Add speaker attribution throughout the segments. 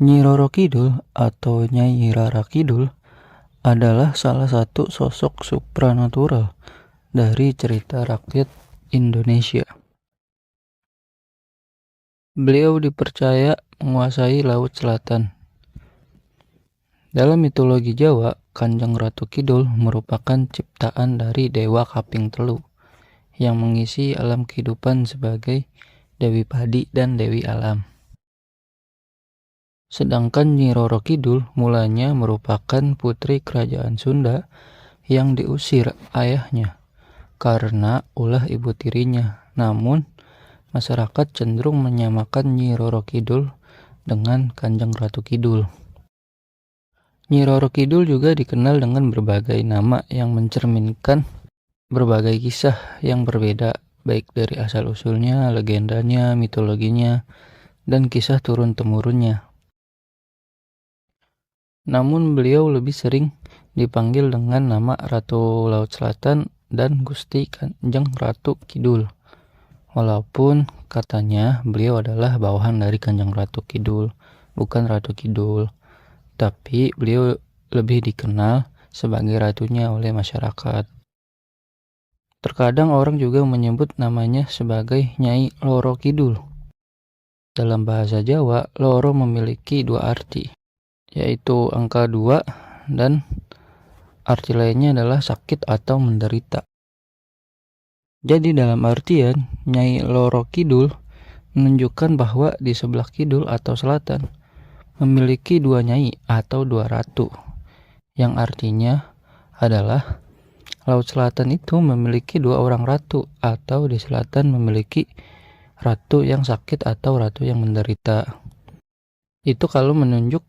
Speaker 1: Nyi Roro Kidul atau Nyai Rara Kidul adalah salah satu sosok supranatural dari cerita rakyat Indonesia. Beliau dipercaya menguasai Laut Selatan. Dalam mitologi Jawa, Kanjeng Ratu Kidul merupakan ciptaan dari Dewa Kaping Telu yang mengisi alam kehidupan sebagai Dewi Padi dan Dewi Alam. Sedangkan Nyi Roro Kidul mulanya merupakan putri kerajaan Sunda yang diusir ayahnya karena ulah ibu tirinya. Namun, masyarakat cenderung menyamakan Nyi Roro Kidul dengan Kanjeng Ratu Kidul. Nyi Roro Kidul juga dikenal dengan berbagai nama yang mencerminkan berbagai kisah yang berbeda, baik dari asal-usulnya, legendanya, mitologinya, dan kisah turun-temurunnya. Namun beliau lebih sering dipanggil dengan nama Ratu Laut Selatan dan Gusti Kanjeng Ratu Kidul. Walaupun katanya beliau adalah bawahan dari Kanjeng Ratu Kidul, bukan Ratu Kidul. Tapi beliau lebih dikenal sebagai ratunya oleh masyarakat. Terkadang orang juga menyebut namanya sebagai Nyai Roro Kidul. Dalam bahasa Jawa, loro memiliki dua arti, yaitu angka 2 dan arti lainnya adalah sakit atau menderita. Jadi dalam artian, Nyai Roro Kidul menunjukkan bahwa di sebelah kidul atau selatan memiliki dua nyai atau dua ratu, yang artinya adalah Laut Selatan itu memiliki dua orang ratu, atau di selatan memiliki ratu yang sakit atau ratu yang menderita. Itu kalau menunjuk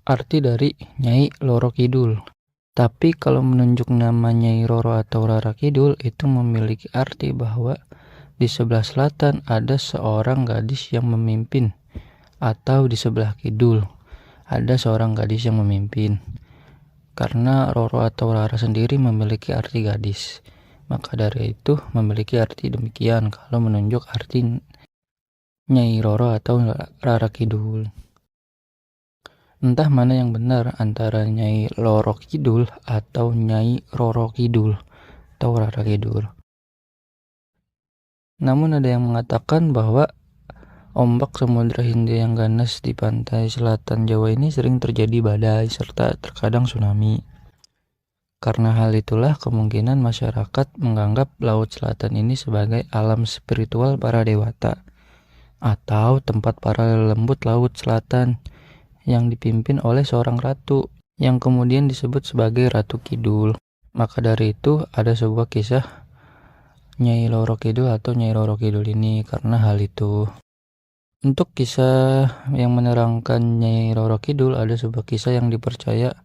Speaker 1: arti dari Nyai Roro Kidul. Tapi kalau menunjuk nama Nyai Roro atau Rara Kidul, itu memiliki arti bahwa di sebelah selatan ada seorang gadis yang memimpin, atau di sebelah kidul ada seorang gadis yang memimpin. Karena Roro atau Rara sendiri memiliki arti gadis, maka dari itu memiliki arti demikian kalau menunjuk arti Nyai Roro atau Rara Kidul. Entah mana yang benar antara Nyai Roro Kidul atau Nyai Roro Kidul atau Rara Kidul. Namun ada yang mengatakan bahwa ombak Samudra Hindia yang ganas di pantai selatan Jawa ini sering terjadi badai serta terkadang tsunami. Karena hal itulah kemungkinan masyarakat menganggap Laut Selatan ini sebagai alam spiritual para dewata atau tempat para lembut Laut Selatan yang dipimpin oleh seorang ratu yang kemudian disebut sebagai Ratu Kidul. Maka dari itu ada sebuah kisah Nyai Roro Kidul atau Nyai Roro Kidul ini karena hal itu. Untuk kisah yang menerangkan Nyai Roro Kidul, ada sebuah kisah yang dipercaya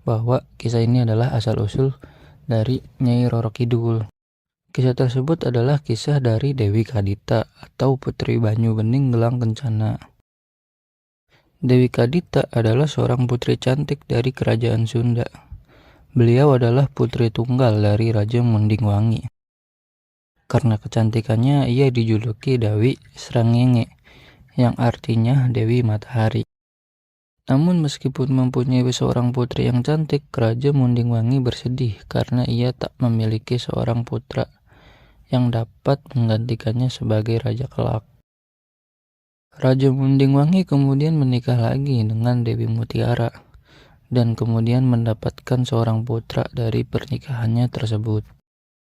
Speaker 1: bahwa kisah ini adalah asal-usul dari Nyai Roro Kidul. Kisah tersebut adalah kisah dari Dewi Kadita atau Putri Banyu Bening Gelang Kencana. Dewi Kadita adalah seorang putri cantik dari kerajaan Sunda. Beliau adalah putri tunggal dari Raja Mundingwangi. Karena kecantikannya, ia dijuluki Dewi Srengenge, yang artinya Dewi Matahari. Namun meskipun mempunyai seorang putri yang cantik, Raja Mundingwangi bersedih karena ia tak memiliki seorang putra yang dapat menggantikannya sebagai raja kelak. Raja Mundingwangi kemudian menikah lagi dengan Dewi Mutiara dan kemudian mendapatkan seorang putra dari pernikahannya tersebut.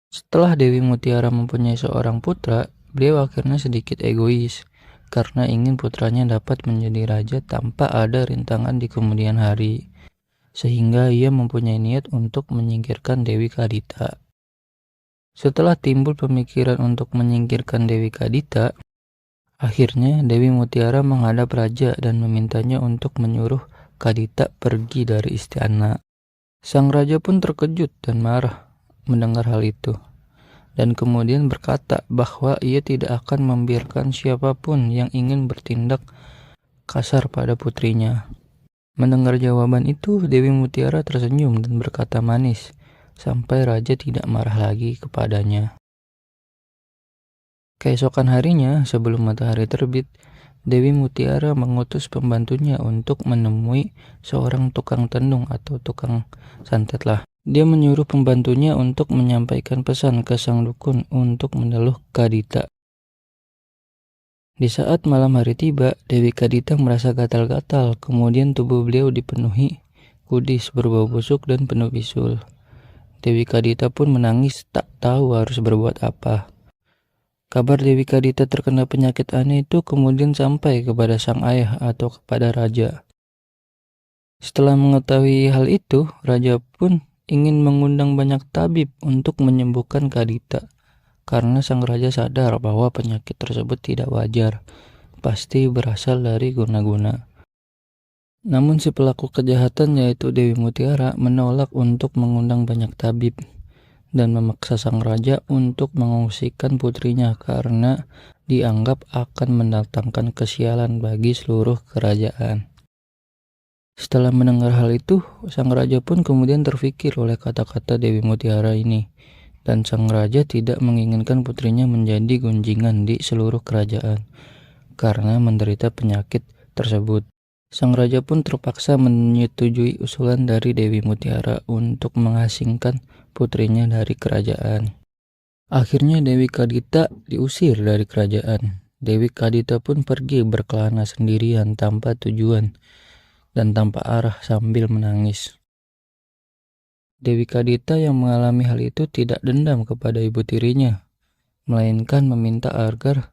Speaker 1: Setelah Dewi Mutiara mempunyai seorang putra, beliau akhirnya sedikit egois karena ingin putranya dapat menjadi raja tanpa ada rintangan di kemudian hari, sehingga ia mempunyai niat untuk menyingkirkan Dewi Kadita. Setelah timbul pemikiran untuk menyingkirkan Dewi Kadita, akhirnya Dewi Mutiara menghadap raja dan memintanya untuk menyuruh Kadita pergi dari istana. Sang raja pun terkejut dan marah mendengar hal itu, dan kemudian berkata bahwa ia tidak akan membiarkan siapapun yang ingin bertindak kasar pada putrinya. Mendengar jawaban itu, Dewi Mutiara tersenyum dan berkata manis, sampai raja tidak marah lagi kepadanya. Keesokan harinya, sebelum matahari terbit, Dewi Mutiara mengutus pembantunya untuk menemui seorang tukang tenung atau tukang santet lah. Dia menyuruh pembantunya untuk menyampaikan pesan ke sang dukun untuk meneluh Kadita. Di saat malam hari tiba, Dewi Kadita merasa gatal-gatal, kemudian tubuh beliau dipenuhi kudis berbau busuk dan penuh bisul. Dewi Kadita pun menangis tak tahu harus berbuat apa. Kabar Dewi Kadita terkena penyakit aneh itu kemudian sampai kepada sang ayah atau kepada raja. Setelah mengetahui hal itu, raja pun ingin mengundang banyak tabib untuk menyembuhkan Kadita. Karena sang raja sadar bahwa penyakit tersebut tidak wajar, pasti berasal dari guna-guna. Namun si pelaku kejahatan yaitu Dewi Mutiara menolak untuk mengundang banyak tabib dan memaksa sang raja untuk mengungsikan putrinya karena dianggap akan mendatangkan kesialan bagi seluruh kerajaan. Setelah mendengar hal itu, sang raja pun kemudian terfikir oleh kata-kata Dewi Mutiara ini, dan sang raja tidak menginginkan putrinya menjadi gunjingan di seluruh kerajaan karena menderita penyakit tersebut. Sang raja pun terpaksa menyetujui usulan dari Dewi Mutiara untuk mengasingkan putrinya dari kerajaan. Akhirnya Dewi Kadita diusir dari kerajaan. Dewi Kadita pun pergi berkelana sendirian tanpa tujuan dan tanpa arah sambil menangis. Dewi Kadita yang mengalami hal itu tidak dendam kepada ibu tirinya, melainkan meminta agar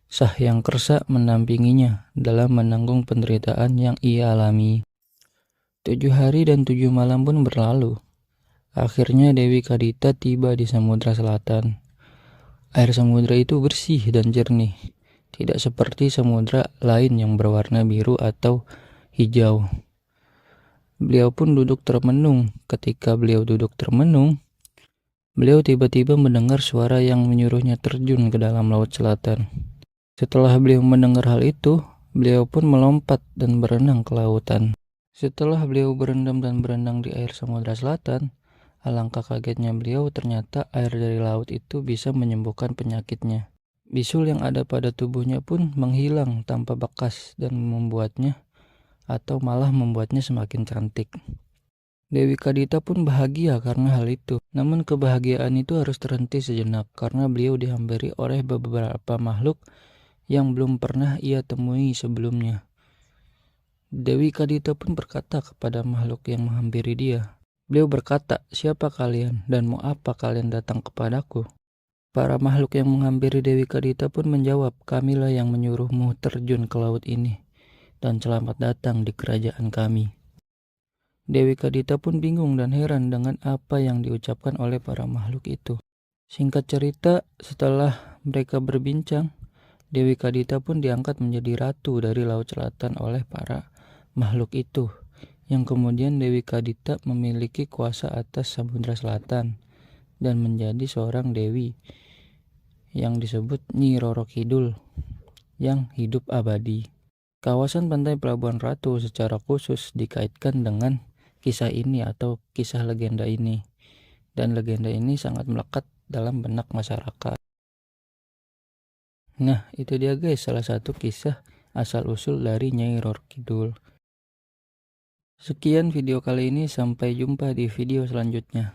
Speaker 1: Sah Hyang Kersa mendampinginya dalam menanggung penderitaan yang ia alami. 7 hari dan 7 malam pun berlalu. Akhirnya Dewi Kadita tiba di Samudra Selatan. Air samudra itu bersih dan jernih, tidak seperti samudra lain yang berwarna biru atau hijau. Beliau pun duduk termenung. Ketika beliau duduk termenung, beliau tiba-tiba mendengar suara yang menyuruhnya terjun ke dalam laut selatan. Setelah beliau mendengar hal itu, beliau pun melompat dan berenang ke lautan. Setelah beliau berendam dan berenang di air Samudra Selatan, alangkah kagetnya beliau ternyata air dari laut itu bisa menyembuhkan penyakitnya. Bisul yang ada pada tubuhnya pun menghilang tanpa bekas dan membuatnya atau malah membuatnya semakin cantik. Dewi Kadita pun bahagia karena hal itu. Namun kebahagiaan itu harus terhenti sejenak karena beliau dihampiri oleh beberapa makhluk yang belum pernah ia temui sebelumnya. Dewi Kadita pun berkata kepada makhluk yang menghampiri dia. Beliau berkata, "Siapa kalian dan mau apa kalian datang kepadaku?" Para makhluk yang menghampiri Dewi Kadita pun menjawab, "Kamilah yang menyuruhmu terjun ke laut ini, dan selamat datang di kerajaan kami." Dewi Kadita pun bingung dan heran dengan apa yang diucapkan oleh para makhluk itu. Singkat cerita, setelah mereka berbincang, Dewi Kadita pun diangkat menjadi ratu dari Laut Selatan oleh para makhluk itu, yang kemudian Dewi Kadita memiliki kuasa atas Samudra Selatan dan menjadi seorang dewi yang disebut Nyi Roro Kidul yang hidup abadi. Kawasan pantai Pelabuhan Ratu secara khusus dikaitkan dengan kisah ini atau kisah legenda ini, dan legenda ini sangat melekat dalam benak masyarakat. Nah, itu dia guys, salah satu kisah asal-usul dari Nyai Roro Kidul. Sekian video kali ini, sampai jumpa di video selanjutnya.